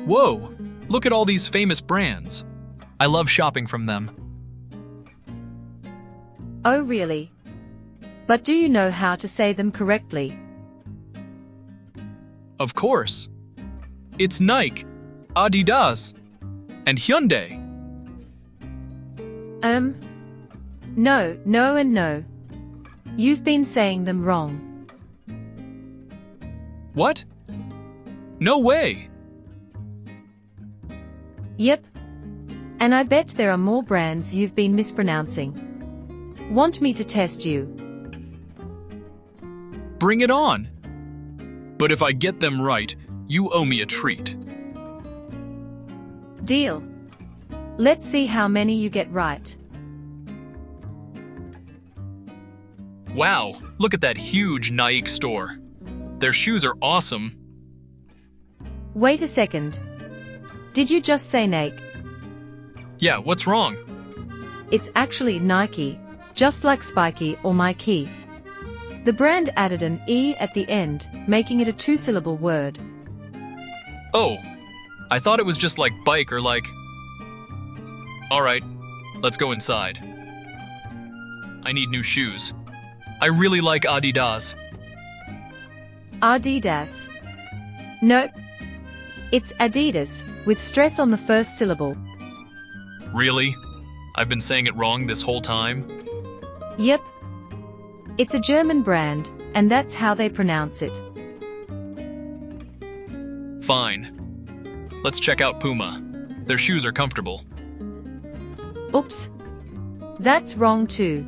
Whoa! Look at all these famous brands. I love shopping from them. Oh really? But do you know how to say them correctly? Of course. It's Nike, Adidas, and Hyundai. No and no. You've been saying them wrong. What? No way! Yep. And I bet there are more brands you've been mispronouncing. Want me to test you? Bring it on! But if I get them right, you owe me a treat. Deal. Let's see how many you get right. Wow, look at that huge Naik store. Their shoes are awesome. Wait a second. Did you just say Naik? Yeah, what's wrong? It's actually Nike, just like Spiky or My Key. The brand added an E at the end, making it a two-syllable word. Oh, I thought it was just like bike or like... Alright, let's go inside. I need new shoes. I really like Adidas. Adidas. Nope. It's Adidas, with stress on the first syllable. Really? I've been saying it wrong this whole time? Yep. It's a German brand, and that's how they pronounce it. Fine. Let's check out Puma. Their shoes are comfortable. Oops. That's wrong too.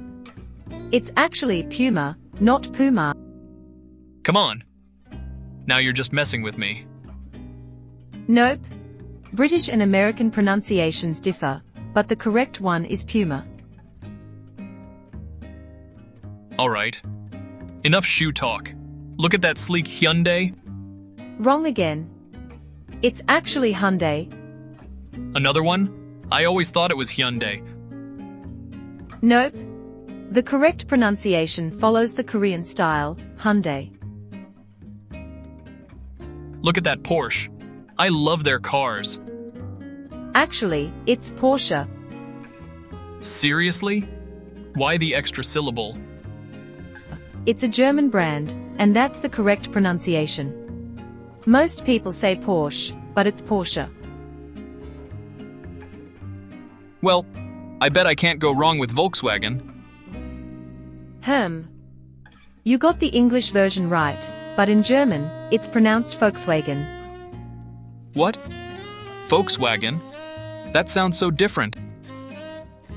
It's actually Puma, not Puma. Come on. Now you're just messing with me. Nope. British and American pronunciations differ, but the correct one is Puma. Alright. Enough shoe talk. Look at that sleek Hyundai. Wrong again. It's actually Hyundai. Another one? I always thought it was Hyundai. Nope. The correct pronunciation follows the Korean style, Hyundai. Look at that Porsche. I love their cars. Actually, it's Porsche. Seriously? Why the extra syllable? It's a German brand, and that's the correct pronunciation. Most people say Porsche, but it's Porsche. Well, I bet I can't go wrong with Volkswagen. You got the English version right, but in German, it's pronounced Volkswagen. What? Volkswagen? That sounds so different.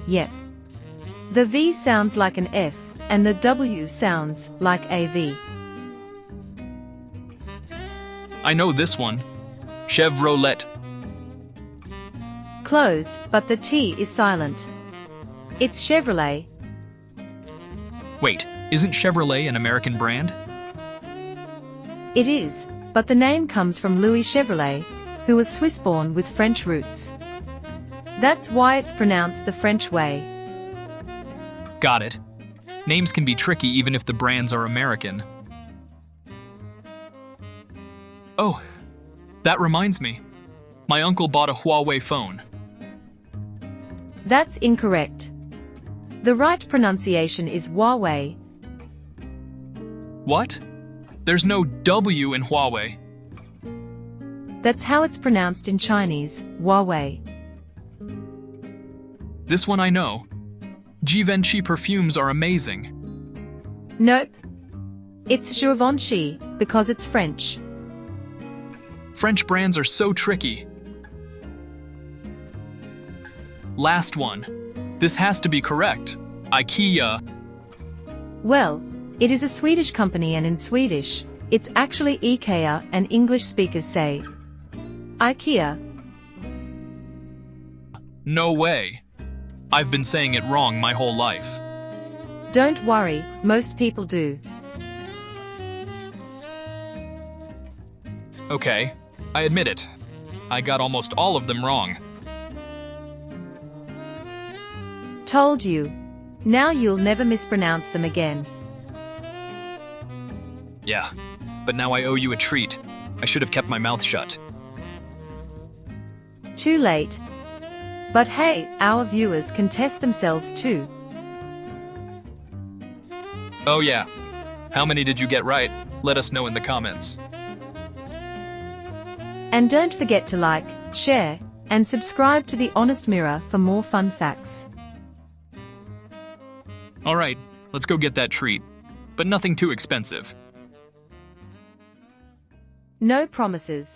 Yep. The V sounds like an F, and the W sounds like a V. I know this one. Chevrolet. Close, but the T is silent. It's Chevrolet. Wait, isn't Chevrolet an American brand? It is, but the name comes from Louis Chevrolet, who was Swiss-born with French roots. That's why it's pronounced the French way. Got it. Names can be tricky even if the brands are American. Oh, that reminds me. My uncle bought a Huawei phone. That's incorrect. The right pronunciation is Huawei. What? There's no W in Huawei. That's how it's pronounced in Chinese, Huawei. This one I know. Givenchy perfumes are amazing. Nope. It's Givenchy, because it's French. French brands are so tricky. Last one. This has to be correct. IKEA. Well, it is a Swedish company, and in Swedish, it's actually IKEA, and English speakers say IKEA. No way. I've been saying it wrong my whole life. Don't worry, most people do. Okay, I admit it. I got almost all of them wrong. Told you. Now you'll never mispronounce them again. Yeah, but now I owe you a treat. I should have kept my mouth shut. too late. But hey, our viewers can test themselves too. Oh yeah. How many did you get right? Let us know in the comments. And don't forget to like, share, and subscribe to The Honest Mirror for more fun facts. Alright, let's go get that treat. But nothing too expensive. No promises.